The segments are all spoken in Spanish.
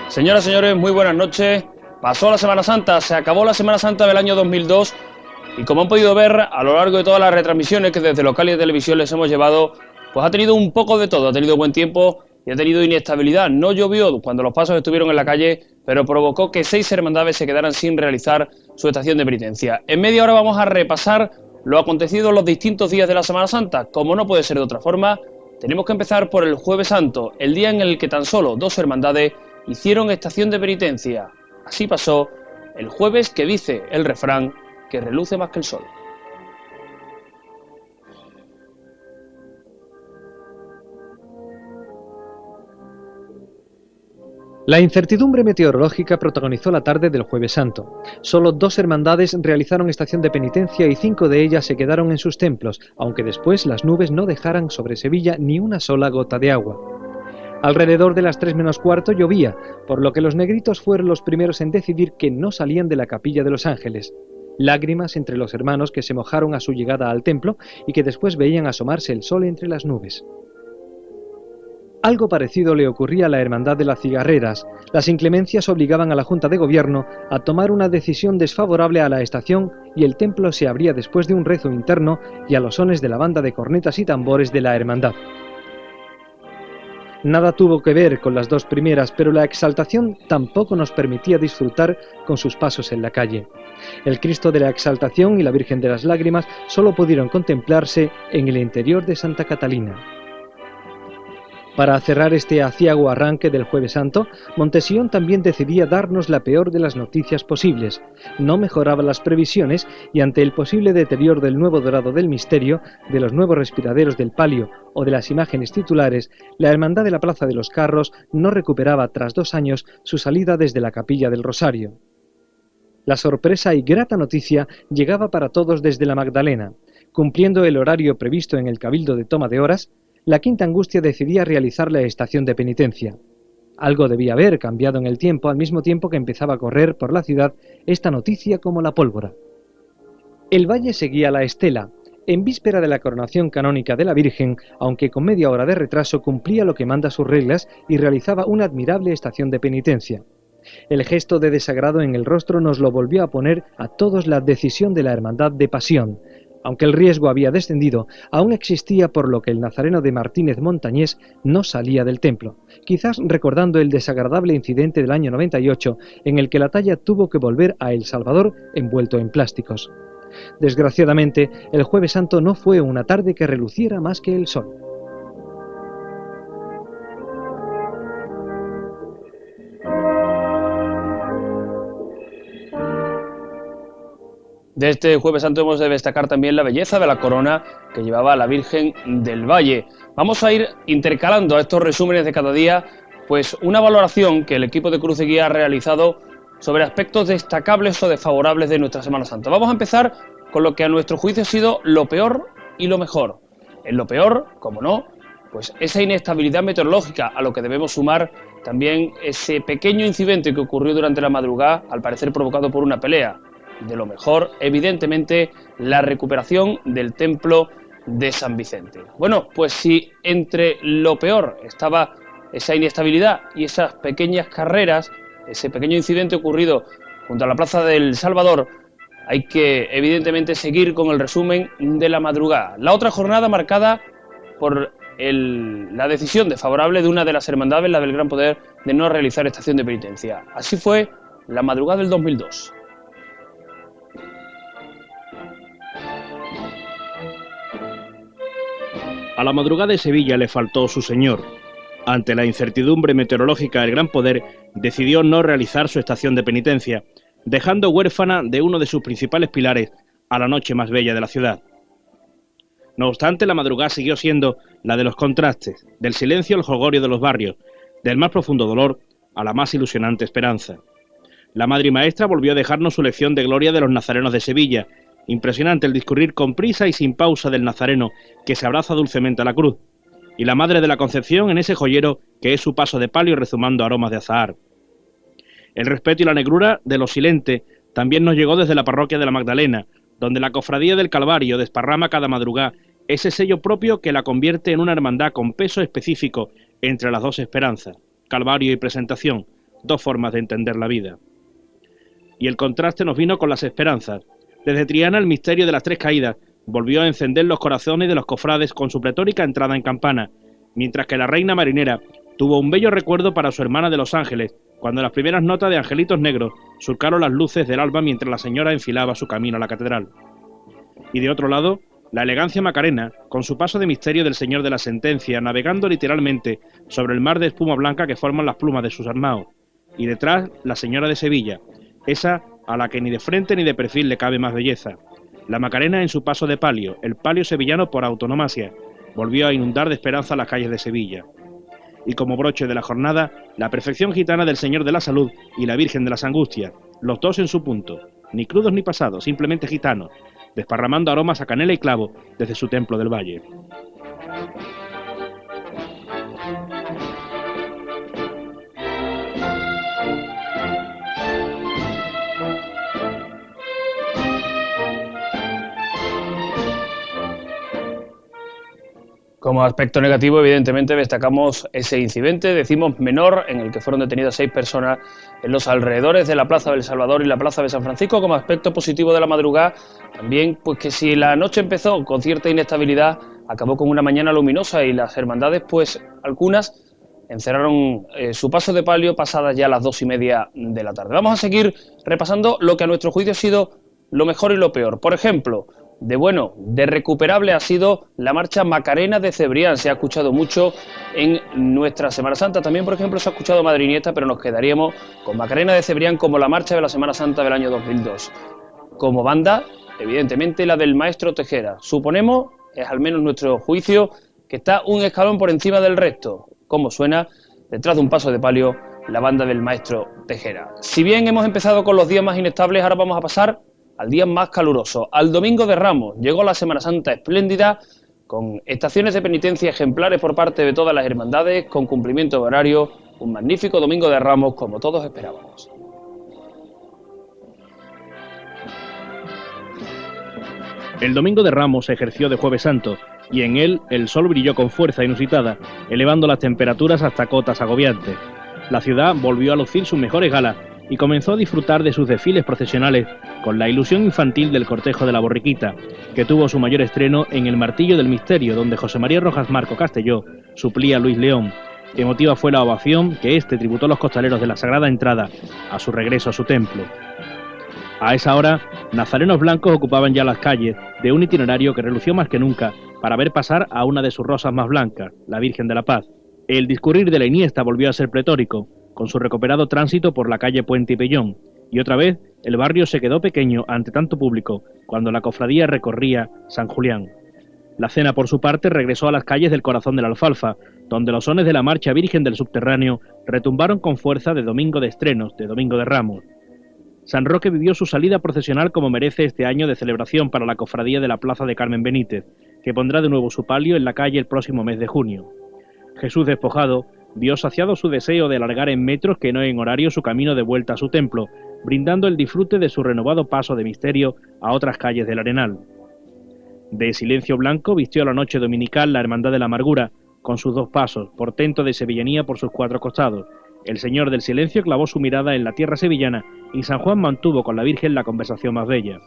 Señoras y señores, muy buenas noches. Pasó la Semana Santa, se acabó la Semana Santa del año 2002 y como han podido ver a lo largo de todas las retransmisiones que desde local y de televisión les hemos llevado, pues ha tenido un poco de todo, ha tenido buen tiempo y ha tenido inestabilidad. No llovió cuando los pasos estuvieron en la calle, pero provocó que 6 hermandades se quedaran sin realizar su estación de penitencia. En media hora vamos a repasar lo acontecido en los distintos días de la Semana Santa. Como no puede ser de otra forma, tenemos que empezar por el Jueves Santo, el día en el que tan solo 2 hermandades hicieron estación de penitencia. Así pasó el jueves que dice el refrán que reluce más que el sol. La incertidumbre meteorológica protagonizó la tarde del Jueves Santo. Solo 2 hermandades realizaron estación de penitencia y 5 de ellas se quedaron en sus templos, aunque después las nubes no dejaran sobre Sevilla ni una sola gota de agua. Alrededor de las 3 menos cuarto llovía, por lo que los negritos fueron los primeros en decidir que no salían de la Capilla de los Ángeles. Lágrimas entre los hermanos que se mojaron a su llegada al templo y que después veían asomarse el sol entre las nubes. Algo parecido le ocurría a la Hermandad de las Cigarreras. Las inclemencias obligaban a la Junta de Gobierno a tomar una decisión desfavorable a la estación y el templo se abría después de un rezo interno y a los sones de la banda de cornetas y tambores de la hermandad. Nada tuvo que ver con las 2 primeras, pero la exaltación tampoco nos permitía disfrutar con sus pasos en la calle. El Cristo de la Exaltación y la Virgen de las Lágrimas solo pudieron contemplarse en el interior de Santa Catalina. Para cerrar este aciago arranque del Jueves Santo, Montesión también decidía darnos la peor de las noticias posibles. No mejoraba las previsiones y ante el posible deterioro del nuevo dorado del misterio, de los nuevos respiraderos del palio o de las imágenes titulares, la Hermandad de la Plaza de los Carros no recuperaba tras 2 años su salida desde la Capilla del Rosario. La sorpresa y grata noticia llegaba para todos desde la Magdalena. Cumpliendo el horario previsto en el Cabildo de toma de horas, la Quinta Angustia decidía realizar la estación de penitencia. Algo debía haber cambiado en el tiempo, al mismo tiempo que empezaba a correr por la ciudad esta noticia como la pólvora. El valle seguía la estela. En víspera de la coronación canónica de la Virgen, aunque con media hora de retraso, cumplía lo que manda sus reglas y realizaba una admirable estación de penitencia. El gesto de desagrado en el rostro nos lo volvió a poner a todos la decisión de la Hermandad de Pasión. Aunque el riesgo había descendido, aún existía por lo que el nazareno de Martínez Montañés no salía del templo, quizás recordando el desagradable incidente del año 98 en el que la talla tuvo que volver a El Salvador envuelto en plásticos. Desgraciadamente, el Jueves Santo no fue una tarde que reluciera más que el sol. De este Jueves Santo hemos de destacar también la belleza de la corona que llevaba la Virgen del Valle. Vamos a ir intercalando a estos resúmenes de cada día, pues una valoración que el equipo de Cruz de Guía ha realizado sobre aspectos destacables o desfavorables de nuestra Semana Santa. Vamos a empezar con lo que a nuestro juicio ha sido lo peor y lo mejor. En lo peor, como no, pues esa inestabilidad meteorológica, a lo que debemos sumar también ese pequeño incidente que ocurrió durante la madrugada, al parecer provocado por una pelea. De lo mejor, evidentemente, la recuperación del templo de San Vicente. Bueno, pues si entre lo peor estaba esa inestabilidad y esas pequeñas carreras, ese pequeño incidente ocurrido junto a la Plaza del Salvador, hay que evidentemente seguir con el resumen de la madrugada. La otra jornada marcada por la decisión desfavorable de una de las hermandades, la del Gran Poder, de no realizar estación de penitencia. Así fue la madrugada del 2002. A la madrugada de Sevilla le faltó su señor. Ante la incertidumbre meteorológica, el Gran Poder decidió no realizar su estación de penitencia, dejando huérfana de uno de sus principales pilares a la noche más bella de la ciudad. No obstante, la madrugada siguió siendo la de los contrastes, del silencio al jolgorio de los barrios, del más profundo dolor a la más ilusionante esperanza. La Madre y Maestra volvió a dejarnos su lección de gloria de los nazarenos de Sevilla. Impresionante el discurrir con prisa y sin pausa del nazareno que se abraza dulcemente a la cruz, y la Madre de la Concepción en ese joyero que es su paso de palio rezumando aromas de azahar. El respeto y la negrura de lo silente también nos llegó desde la parroquia de la Magdalena, donde la Cofradía del Calvario desparrama cada madrugada ese sello propio que la convierte en una hermandad con peso específico entre las 2 esperanzas, Calvario y Presentación, dos formas de entender la vida. Y el contraste nos vino con las esperanzas. Desde Triana el misterio de las tres caídas volvió a encender los corazones de los cofrades con su pletórica entrada en campana, mientras que la reina marinera tuvo un bello recuerdo para su hermana de Los Ángeles, cuando las primeras notas de Angelitos Negros surcaron las luces del alba mientras la señora enfilaba su camino a la catedral. Y de otro lado, la elegancia Macarena, con su paso de misterio del Señor de la Sentencia, navegando literalmente sobre el mar de espuma blanca que forman las plumas de sus armaos. Y detrás, la señora de Sevilla, esa a la que ni de frente ni de perfil le cabe más belleza. La Macarena en su paso de palio, el palio sevillano por autonomasia, volvió a inundar de esperanza las calles de Sevilla. Y como broche de la jornada, la perfección gitana del Señor de la Salud y la Virgen de las Angustias, los dos en su punto, ni crudos ni pasados, simplemente gitanos, desparramando aromas a canela y clavo desde su templo del valle. Como aspecto negativo, evidentemente, destacamos ese incidente, decimos menor, en el que fueron detenidas 6 personas en los alrededores de la Plaza del Salvador y la Plaza de San Francisco. Como aspecto positivo de la madrugada, también pues que si la noche empezó con cierta inestabilidad, acabó con una mañana luminosa y las hermandades, pues algunas encerraron su paso de palio pasadas ya las 2:30 de la tarde. Vamos a seguir repasando lo que a nuestro juicio ha sido lo mejor y lo peor. Por ejemplo, de bueno, de recuperable ha sido la marcha Macarena de Cebrián. Se ha escuchado mucho en nuestra Semana Santa. También, por ejemplo, se ha escuchado Madrinieta, pero nos quedaríamos con Macarena de Cebrián como la marcha de la Semana Santa del año 2002. Como banda, evidentemente, la del maestro Tejera. Suponemos, es al menos nuestro juicio, que está un escalón por encima del resto. Como suena, detrás de un paso de palio, la banda del maestro Tejera. Si bien hemos empezado con los días más inestables, ahora vamos a pasar al día más caluroso, al Domingo de Ramos. Llegó la Semana Santa espléndida, con estaciones de penitencia ejemplares por parte de todas las hermandades, con cumplimiento de horario, un magnífico Domingo de Ramos como todos esperábamos. El Domingo de Ramos se ejerció de Jueves Santo, y en él el sol brilló con fuerza inusitada, elevando las temperaturas hasta cotas agobiantes. La ciudad volvió a lucir sus mejores galas, y comenzó a disfrutar de sus desfiles procesionales con la ilusión infantil del cortejo de la Borriquita, que tuvo su mayor estreno en el Martillo del Misterio, donde José María Rojas Marco Castelló suplía a Luis León. Emotiva fue la ovación que éste tributó a los costaleros de la Sagrada Entrada a su regreso a su templo. A esa hora, nazarenos blancos ocupaban ya las calles de un itinerario que relució más que nunca para ver pasar a una de sus rosas más blancas, la Virgen de la Paz. El discurrir de la Iniesta volvió a ser pletórico, con su recuperado tránsito por la calle Puente y Pellón, y otra vez el barrio se quedó pequeño ante tanto público cuando la cofradía recorría San Julián. La cena, por su parte, regresó a las calles del corazón de la Alfalfa, donde los sones de la marcha Virgen del Subterráneo retumbaron con fuerza de domingo de estrenos, de Domingo de Ramos. San Roque vivió su salida procesional como merece este año de celebración para la cofradía de la Plaza de Carmen Benítez, que pondrá de nuevo su palio en la calle el próximo mes de junio. Jesús despojado vio saciado su deseo de alargar en metros que no en horario su camino de vuelta a su templo, brindando el disfrute de su renovado paso de misterio a otras calles del Arenal. De silencio blanco vistió la noche dominical la Hermandad de la Amargura, con sus 2 pasos, portento de sevillanía por sus 4 costados. El Señor del Silencio clavó su mirada en la tierra sevillana y San Juan mantuvo con la Virgen la conversación más bella.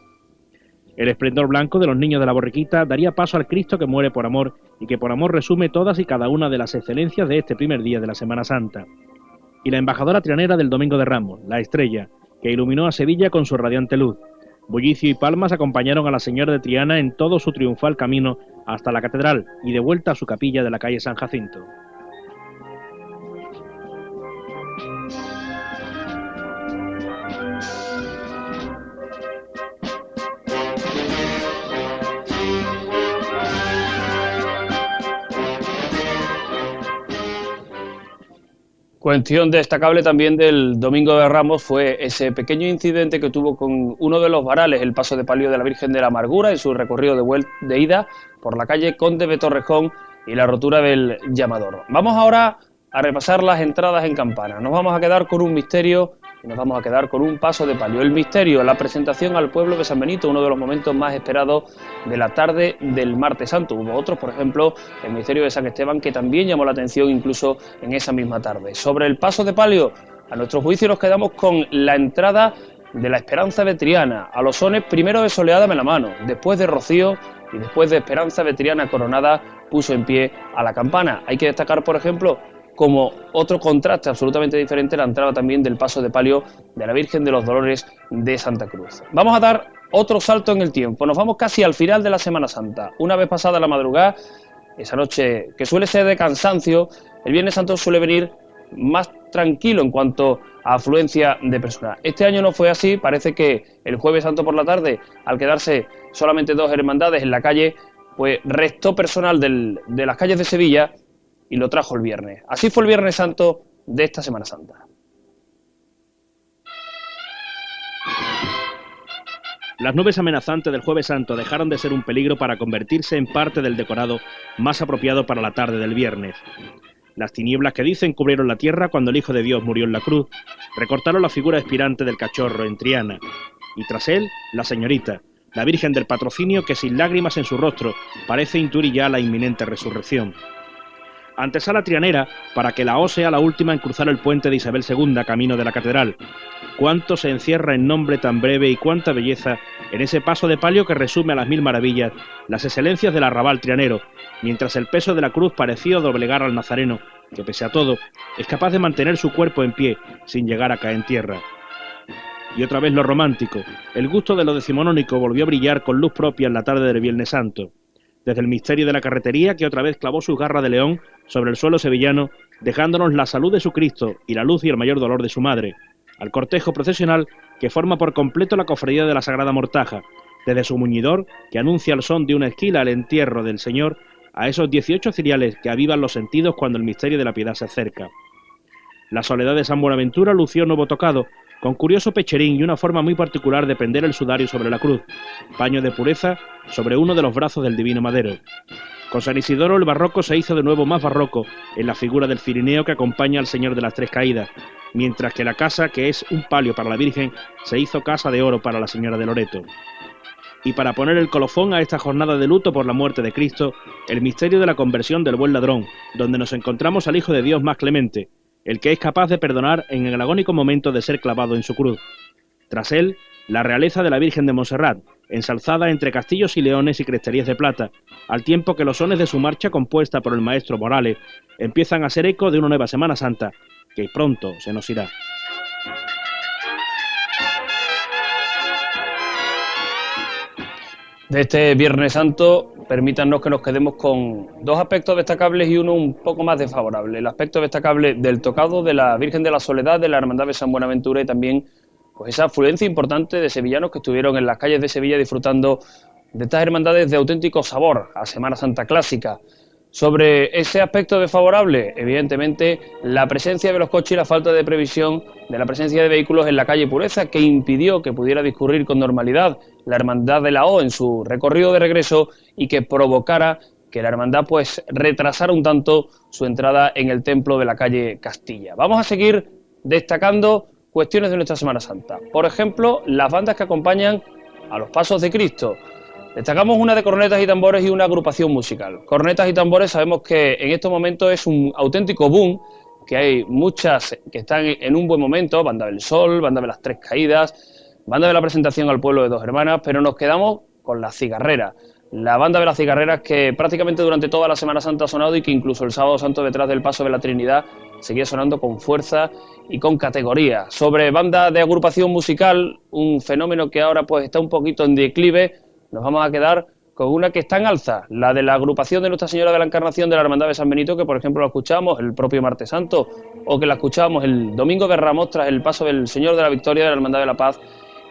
El esplendor blanco de los niños de la Borriquita daría paso al Cristo que muere por amor y que por amor resume todas y cada una de las excelencias de este primer día de la Semana Santa. Y la embajadora trianera del Domingo de Ramos, la Estrella, que iluminó a Sevilla con su radiante luz. Bullicio y palmas acompañaron a la Señora de Triana en todo su triunfal camino hasta la catedral y de vuelta a su capilla de la calle San Jacinto. Cuestión destacable también del Domingo de Ramos fue ese pequeño incidente que tuvo con uno de los varales, el paso de palio de la Virgen de la Amargura en su recorrido de ida por la calle Conde de Torrejón y la rotura del llamador. Vamos ahora a repasar las entradas en campana. Nos vamos a quedar con un misterio y nos vamos a quedar con un paso de palio. El misterio, la presentación al pueblo de San Benito, uno de los momentos más esperados de la tarde del Martes Santo. Hubo otros, por ejemplo, el misterio de San Esteban, que también llamó la atención incluso en esa misma tarde. Sobre el paso de palio, A nuestro juicio nos quedamos con la entrada de la Esperanza Vetriana, a los sones primero de Soleada me la mano, después de Rocío y después de Esperanza Vetriana coronada puso en pie a la campana. Hay que destacar, por ejemplo, como otro contraste absolutamente diferente, la entrada también del paso de palio de la Virgen de los Dolores de Santa Cruz. Vamos a dar otro salto en el tiempo, nos vamos casi al final de la Semana Santa. Una vez pasada la madrugada, esa noche que suele ser de cansancio, el Viernes Santo suele venir más tranquilo en cuanto a afluencia de personas. Este año no fue así, parece que el Jueves Santo por la tarde, al quedarse solamente 2 hermandades en la calle, pues restó personal de las calles de Sevilla y lo trajo el viernes. Así fue el Viernes Santo de esta Semana Santa. Las nubes amenazantes del Jueves Santo dejaron de ser un peligro para convertirse en parte del decorado más apropiado para la tarde del viernes. Las tinieblas que dicen cubrieron la tierra cuando el Hijo de Dios murió en la cruz, recortaron la figura expirante del cachorro en Triana, y tras él, la señorita, la Virgen del Patrocinio que sin lágrimas en su rostro parece intuir ya la inminente resurrección. Antesala trianera para que la O sea la última en cruzar el puente de Isabel II camino de la catedral. Cuánto se encierra en nombre tan breve y cuánta belleza en ese paso de palio que resume a las 1000 maravillas las excelencias del arrabal trianero, mientras el peso de la cruz pareció doblegar al nazareno, que pese a todo, es capaz de mantener su cuerpo en pie sin llegar a caer en tierra. Y otra vez lo romántico, el gusto de lo decimonónico volvió a brillar con luz propia en la tarde del Viernes Santo. Desde el misterio de la carretería, que otra vez clavó su garra de león sobre el suelo sevillano, dejándonos la salud de su Cristo y la luz y el mayor dolor de su madre, al cortejo procesional que forma por completo la cofradía de la Sagrada Mortaja, desde su muñidor, que anuncia el son de una esquila al entierro del Señor, a esos 18 ciriales que avivan los sentidos cuando el misterio de la piedad se acerca. La soledad de San Buenaventura lució nuevo tocado, con curioso pecherín y una forma muy particular de pender el sudario sobre la cruz, paño de pureza sobre uno de los brazos del divino madero. Con San Isidoro el barroco se hizo de nuevo más barroco en la figura del Cirineo que acompaña al Señor de las Tres Caídas, mientras que la casa, que es un palio para la Virgen, se hizo casa de oro para la Señora de Loreto. Y para poner el colofón a esta jornada de luto por la muerte de Cristo, el misterio de la conversión del buen ladrón, donde nos encontramos al Hijo de Dios más clemente, el que es capaz de perdonar en el agónico momento de ser clavado en su cruz. Tras él, la realeza de la Virgen de Montserrat, ensalzada entre castillos y leones y cresterías de plata, al tiempo que los sones de su marcha compuesta por el maestro Morales empiezan a ser eco de una nueva Semana Santa, que pronto se nos irá. De este Viernes Santo, permítanos que nos quedemos con 2 aspectos destacables y uno un poco más desfavorable. El aspecto destacable del tocado de la Virgen de la Soledad, de la Hermandad de San Buenaventura, y también pues esa afluencia importante de sevillanos que estuvieron en las calles de Sevilla disfrutando de estas hermandades de auténtico sabor a Semana Santa clásica. Sobre ese aspecto desfavorable, evidentemente, la presencia de los coches y la falta de previsión de la presencia de vehículos en la calle Pureza, que impidió que pudiera discurrir con normalidad la Hermandad de la O en su recorrido de regreso y que provocara que la hermandad pues retrasara un tanto su entrada en el templo de la calle Castilla. Vamos a seguir destacando cuestiones de nuestra Semana Santa. Por ejemplo, las bandas que acompañan a los Pasos de Cristo. Destacamos una de cornetas y tambores y una agrupación musical. Cornetas y tambores sabemos que en estos momentos es un auténtico boom, que hay muchas que están en un buen momento, Banda del Sol, Banda de las Tres Caídas, Banda de la Presentación al Pueblo de Dos Hermanas, pero nos quedamos con las cigarreras. La Banda de las Cigarreras que prácticamente durante toda la Semana Santa ha sonado y que incluso el Sábado Santo detrás del Paso de la Trinidad seguía sonando con fuerza y con categoría. Sobre banda de agrupación musical, un fenómeno que ahora pues está un poquito en declive, nos vamos a quedar con una que está en alza, la de la agrupación de Nuestra Señora de la Encarnación de la Hermandad de San Benito, que por ejemplo la escuchamos el propio Martes Santo, o que la escuchábamos el Domingo de Ramos tras el paso del Señor de la Victoria de la Hermandad de la Paz,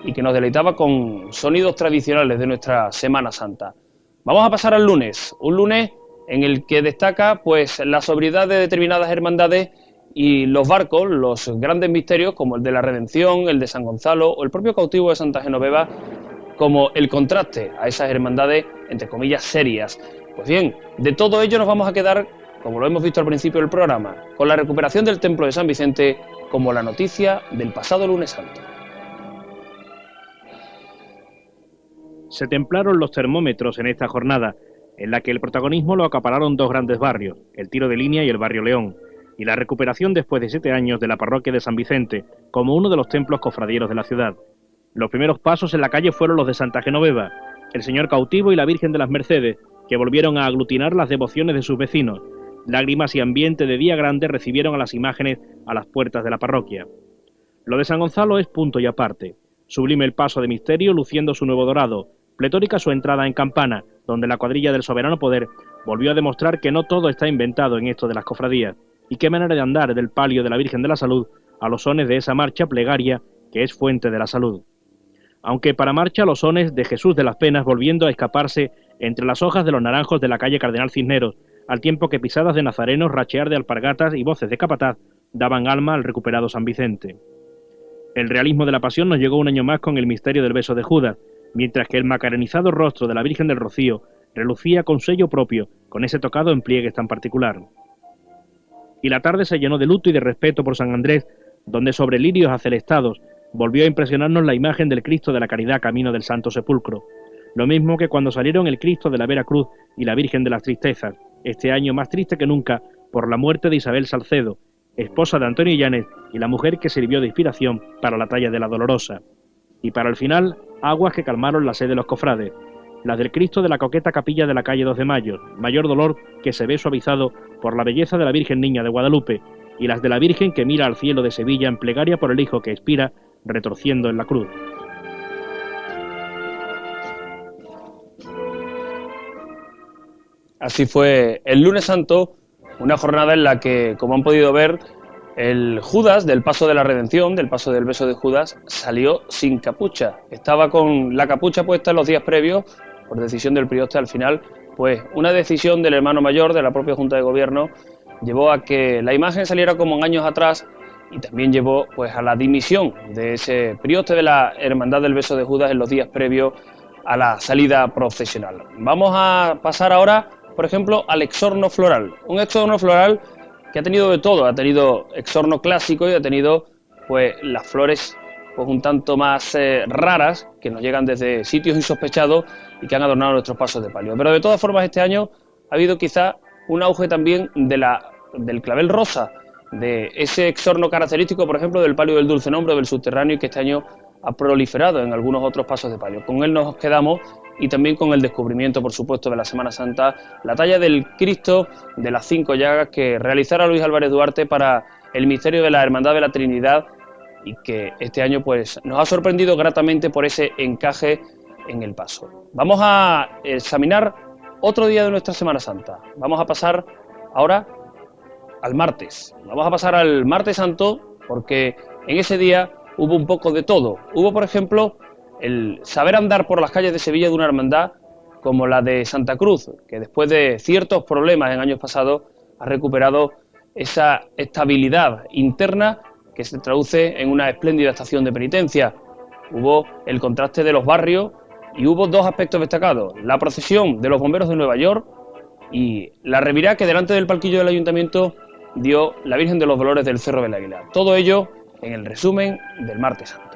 y que nos deleitaba con sonidos tradicionales de nuestra Semana Santa. Vamos a pasar al lunes, un lunes en el que destaca pues la sobriedad de determinadas hermandades y los barcos, los grandes misterios como el de la Redención, el de San Gonzalo o el propio cautivo de Santa Genoveva, como el contraste a esas hermandades, entre comillas, serias. Pues bien, de todo ello nos vamos a quedar, como lo hemos visto al principio del programa, con la recuperación del Templo de San Vicente como la noticia del pasado lunes santo. Se templaron los termómetros en esta jornada, en la que el protagonismo lo acapararon 2 grandes barrios, el Tiro de Línea y el Barrio León, y la recuperación después de 7 años de la parroquia de San Vicente como uno de los templos cofradieros de la ciudad. Los primeros pasos en la calle fueron los de Santa Genoveva, el Señor Cautivo y la Virgen de las Mercedes, que volvieron a aglutinar las devociones de sus vecinos. Lágrimas y ambiente de día grande recibieron a las imágenes a las puertas de la parroquia. Lo de San Gonzalo es punto y aparte. Sublime el paso de misterio luciendo su nuevo dorado, pletórica su entrada en campana, donde la cuadrilla del soberano poder volvió a demostrar que no todo está inventado en esto de las cofradías, y qué manera de andar del palio de la Virgen de la Salud a los sones de esa marcha plegaria que es fuente de la salud. Aunque para marcha los sones de Jesús de las Penas volviendo a escaparse entre las hojas de los naranjos de la calle Cardenal Cisneros, al tiempo que pisadas de nazarenos, rachear de alpargatas y voces de capataz daban alma al recuperado San Vicente. El realismo de la pasión nos llegó un año más con el misterio del beso de Judas, mientras que el macaronizado rostro de la Virgen del Rocío relucía con sello propio, con ese tocado en pliegues tan particular. Y la tarde se llenó de luto y de respeto por San Andrés, donde sobre lirios acelestados volvió a impresionarnos la imagen del Cristo de la Caridad camino del Santo Sepulcro, lo mismo que cuando salieron el Cristo de la Vera Cruz y la Virgen de las Tristezas, este año más triste que nunca por la muerte de Isabel Salcedo, esposa de Antonio Llanes y la mujer que sirvió de inspiración para la talla de la Dolorosa. Y para el final, aguas que calmaron la sed de los cofrades, las del Cristo de la coqueta capilla de la calle 2 de Mayo, mayor dolor que se ve suavizado por la belleza de la Virgen Niña de Guadalupe, y las de la Virgen que mira al cielo de Sevilla en plegaria por el Hijo que expira, retorciendo en la cruz. Así fue el lunes santo, una jornada en la que, como han podido ver, el Judas del paso de la redención, del paso del beso de Judas, salió sin capucha. Estaba con la capucha puesta en los días previos, por decisión del prioste al final, pues una decisión del hermano mayor de la propia Junta de Gobierno llevó a que la imagen saliera como en años atrás y también llevó pues a la dimisión de ese prioste de la Hermandad del Beso de Judas en los días previos a la salida procesional. Vamos a pasar ahora, por ejemplo, al exorno floral. Un exorno floral que ha tenido de todo, ha tenido exorno clásico y ha tenido pues las flores pues un tanto más raras que nos llegan desde sitios insospechados y que han adornado nuestros pasos de palio. Pero de todas formas este año ha habido quizá un auge también del clavel rosa, de ese exorno característico, por ejemplo, del palio del Dulce Nombre o del subterráneo, y que este año ha proliferado en algunos otros pasos de palio. Con él nos quedamos y también con el descubrimiento, por supuesto, de la Semana Santa, la talla del Cristo de las 5 llagas que realizara Luis Álvarez Duarte para el misterio de la Hermandad de la Trinidad y que este año pues nos ha sorprendido gratamente por ese encaje en el paso. Vamos a examinar otro día de nuestra Semana Santa. Vamos a pasar ahora al martes. Vamos a pasar al martes santo porque en ese día hubo un poco de todo. Hubo, por ejemplo, el saber andar por las calles de Sevilla de una hermandad como la de Santa Cruz, que después de ciertos problemas en años pasados ha recuperado esa estabilidad interna que se traduce en una espléndida estación de penitencia. Hubo el contraste de los barrios y hubo dos aspectos destacados: la procesión de los bomberos de Nueva York y la revirá que delante del palquillo del ayuntamiento dio la Virgen de los Dolores del Cerro del Águila. Todo ello en el resumen del martes santo.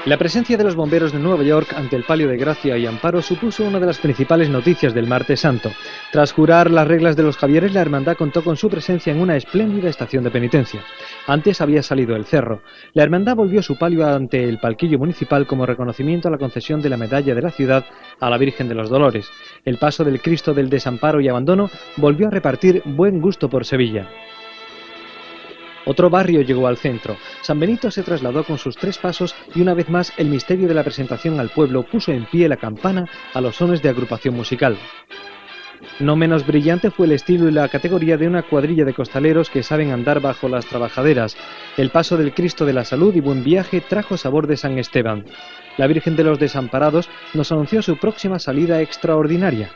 La presencia de los bomberos de Nueva York ante el palio de Gracia y Amparo supuso una de las principales noticias del martes santo. Tras jurar las reglas de los Javieres, la hermandad contó con su presencia en una espléndida estación de penitencia. Antes había salido el cerro. La hermandad volvió su palio ante el palquillo municipal como reconocimiento a la concesión de la medalla de la ciudad a la Virgen de los Dolores. El paso del Cristo del Desamparo y Abandono volvió a repartir buen gusto por Sevilla. Otro barrio llegó al centro. San Benito se trasladó con sus 3 pasos y una vez más el misterio de la presentación al pueblo puso en pie la campana a los sones de agrupación musical. No menos brillante fue el estilo y la categoría de una cuadrilla de costaleros que saben andar bajo las trabajaderas. El paso del Cristo de la Salud y Buen Viaje trajo sabor de San Esteban. La Virgen de los Desamparados nos anunció su próxima salida extraordinaria.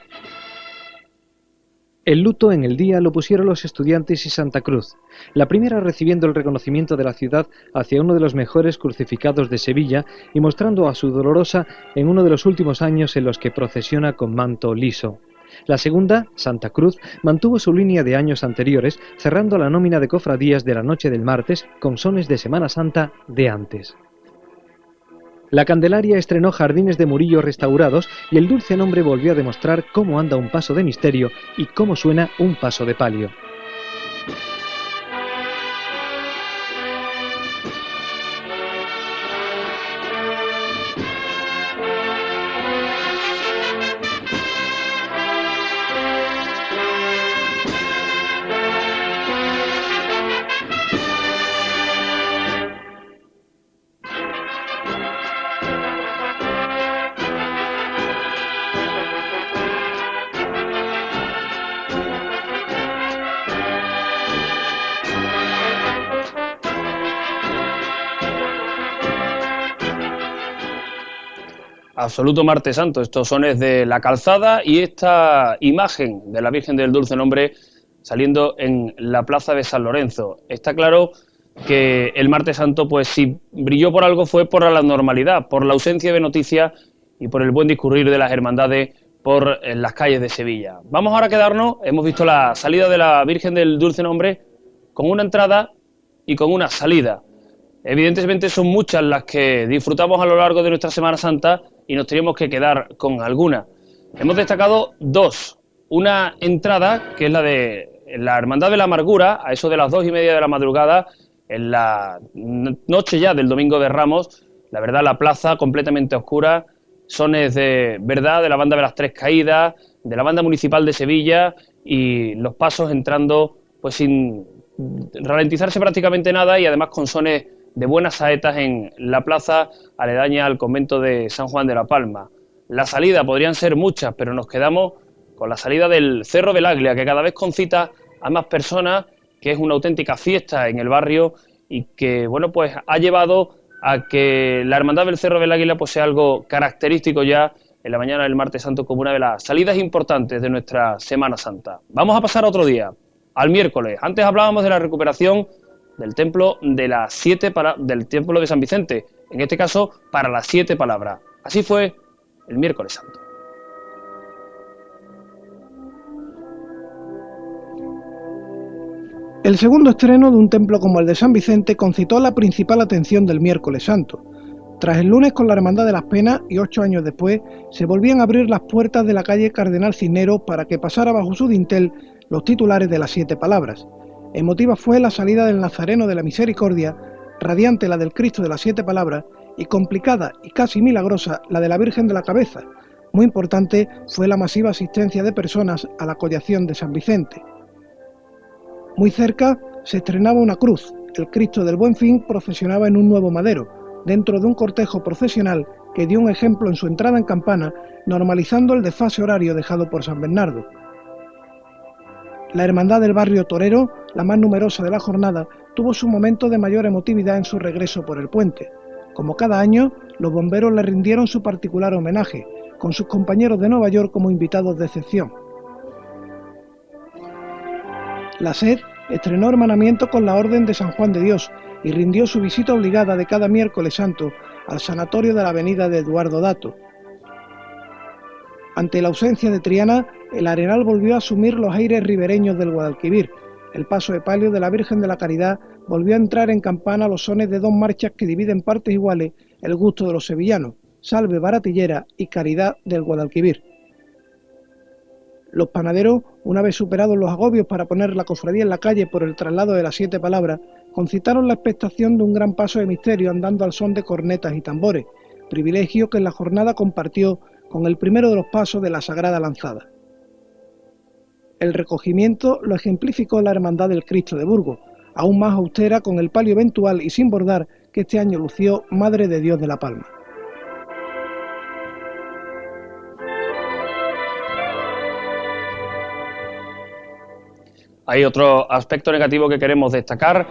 El luto en el día lo pusieron los estudiantes y Santa Cruz, la primera recibiendo el reconocimiento de la ciudad hacia uno de los mejores crucificados de Sevilla y mostrando a su Dolorosa en uno de los últimos años en los que procesiona con manto liso. La segunda, Santa Cruz, mantuvo su línea de años anteriores, cerrando la nómina de cofradías de la noche del martes con sones de Semana Santa de antes. La Candelaria estrenó Jardines de Murillo restaurados y el Dulce Nombre volvió a demostrar cómo anda un paso de misterio y cómo suena un paso de palio. Absoluto martes santo, estos sones de la calzada y esta imagen de la Virgen del Dulce Nombre saliendo en la plaza de San Lorenzo. Está claro que el martes santo, pues si brilló por algo fue por la normalidad, por la ausencia de noticias y por el buen discurrir de las hermandades por las calles de Sevilla. Vamos ahora a quedarnos, hemos visto la salida de la Virgen del Dulce Nombre con una entrada y con una salida. Evidentemente son muchas las que disfrutamos a lo largo de nuestra Semana Santa y nos tenemos que quedar con alguna. Hemos destacado dos. Una entrada, que es la de la Hermandad de la Amargura, a eso de las 2:30 de la madrugada, en la noche ya del Domingo de Ramos. La verdad, la plaza completamente oscura, sones de verdad de la Banda de las Tres Caídas, de la Banda Municipal de Sevilla y los pasos entrando pues sin ralentizarse prácticamente nada y además con sones de buenas saetas en la plaza aledaña al convento de San Juan de la Palma. La salida podrían ser muchas, pero nos quedamos con la salida del Cerro del Águila, que cada vez concita a más personas, que es una auténtica fiesta en el barrio y que, bueno, pues ha llevado a que la Hermandad del Cerro del Águila pues sea algo característico ya en la mañana del martes santo como una de las salidas importantes de nuestra Semana Santa. Vamos a pasar a otro día, al miércoles. Antes hablábamos de la recuperación del templo del templo de San Vicente, en este caso para las 7 palabras. Así fue el miércoles santo. El segundo estreno de un templo como el de San Vicente concitó la principal atención del miércoles santo. Tras el lunes con la Hermandad de las Penas y 8 años después, se volvían a abrir las puertas de la calle Cardenal Cisneros para que pasara bajo su dintel los titulares de las 7 palabras. Emotiva fue la salida del Nazareno de la Misericordia, radiante la del Cristo de las 7 palabras y complicada y casi milagrosa la de la Virgen de la Cabeza. Muy importante fue la masiva asistencia de personas a la collación de San Vicente. Muy cerca se estrenaba una cruz. El Cristo del Buen Fin procesionaba en un nuevo madero, dentro de un cortejo procesional que dio un ejemplo en su entrada en campana, normalizando el desfase horario dejado por San Bernardo. La Hermandad del Barrio Torero, la más numerosa de la jornada, tuvo su momento de mayor emotividad en su regreso por el puente. Como cada año, los bomberos le rindieron su particular homenaje, con sus compañeros de Nueva York como invitados de excepción. La SED estrenó hermanamiento con la Orden de San Juan de Dios y rindió su visita obligada de cada miércoles santo al sanatorio de la avenida de Eduardo Dato. Ante la ausencia de Triana, el Arenal volvió a asumir los aires ribereños del Guadalquivir. El paso de palio de la Virgen de la Caridad volvió a entrar en campana a los sones de dos marchas que dividen partes iguales el gusto de los sevillanos, Salve Baratillera y Caridad del Guadalquivir. Los panaderos, una vez superados los agobios para poner la cofradía en la calle por el traslado de las 7 palabras, concitaron la expectación de un gran paso de misterio andando al son de cornetas y tambores, privilegio que en la jornada compartió con el primero de los pasos de la Sagrada Lanzada. El recogimiento lo ejemplificó la Hermandad del Cristo de Burgos, aún más austera con el palio eventual y sin bordar que este año lució Madre de Dios de la Palma. Hay otro aspecto negativo que queremos destacar,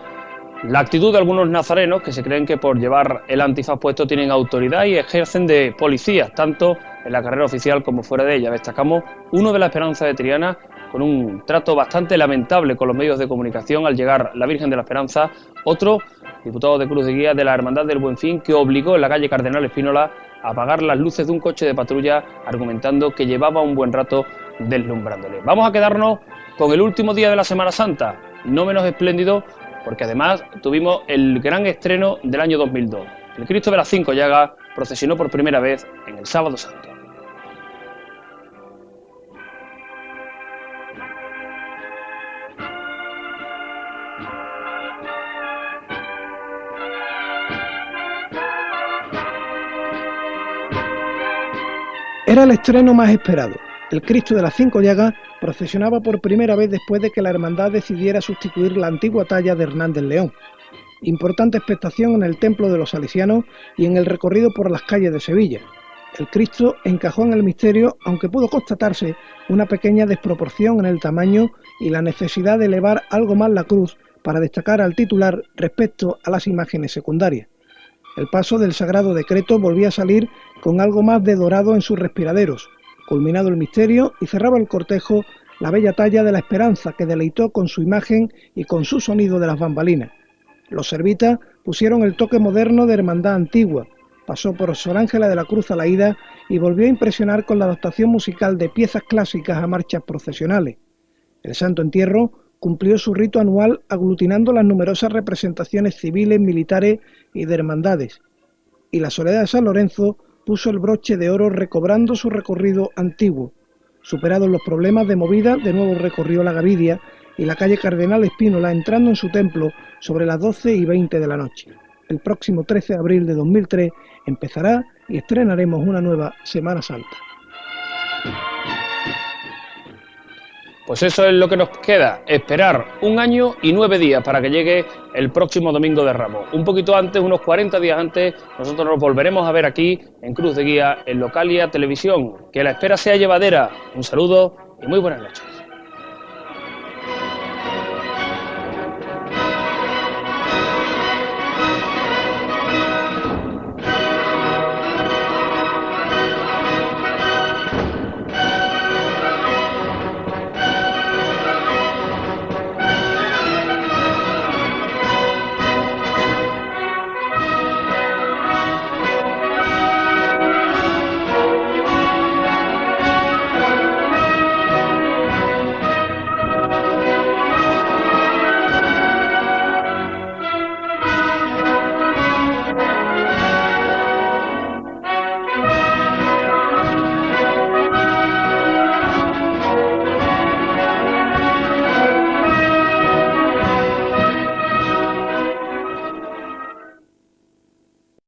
la actitud de algunos nazarenos que se creen que por llevar el antifaz puesto tienen autoridad y ejercen de policías, tanto en la carrera oficial como fuera de ella. Destacamos uno de la Esperanza de Triana, con un trato bastante lamentable con los medios de comunicación al llegar la Virgen de la Esperanza, otro diputado de Cruz de Guía de la Hermandad del Buen Fin que obligó en la calle Cardenal Espínola a apagar las luces de un coche de patrulla argumentando que llevaba un buen rato deslumbrándole. Vamos a quedarnos con el último día de la Semana Santa, no menos espléndido porque además tuvimos el gran estreno del año 2002, el Cristo de las 5 Llagas procesionó por primera vez en el Sábado Santo. Era el estreno más esperado. El Cristo de las Cinco Llagas procesionaba por primera vez después de que la hermandad decidiera sustituir la antigua talla de Hernández León. Importante expectación en el Templo de los Salesianos y en el recorrido por las calles de Sevilla. El Cristo encajó en el misterio, aunque pudo constatarse una pequeña desproporción en el tamaño y la necesidad de elevar algo más la cruz para destacar al titular respecto a las imágenes secundarias. El paso del Sagrado Decreto volvía a salir con algo más de dorado en sus respiraderos. Culminado el misterio y cerraba el cortejo la bella talla de la Esperanza, que deleitó con su imagen y con su sonido de las bambalinas. Los servitas pusieron el toque moderno de hermandad antigua. Pasó por Sor Ángela de la Cruz a la ida y volvió a impresionar con la adaptación musical de piezas clásicas a marchas procesionales. El Santo Entierro cumplió su rito anual aglutinando las numerosas representaciones civiles, militares y de hermandades. Y la Soledad de San Lorenzo puso el broche de oro recobrando su recorrido antiguo. Superados los problemas de movida, de nuevo recorrió la Gavidia y la calle Cardenal Espínola, entrando en su templo sobre las 12:20 de la noche. El próximo 13 de abril de 2003 empezará y estrenaremos una nueva Semana Santa. Pues eso es lo que nos queda, esperar 1 año y 9 días para que llegue el próximo Domingo de Ramos. Un poquito antes, unos 40 días antes, nosotros nos volveremos a ver aquí en Cruz de Guía, en Localia Televisión. Que la espera sea llevadera. Un saludo y muy buenas noches.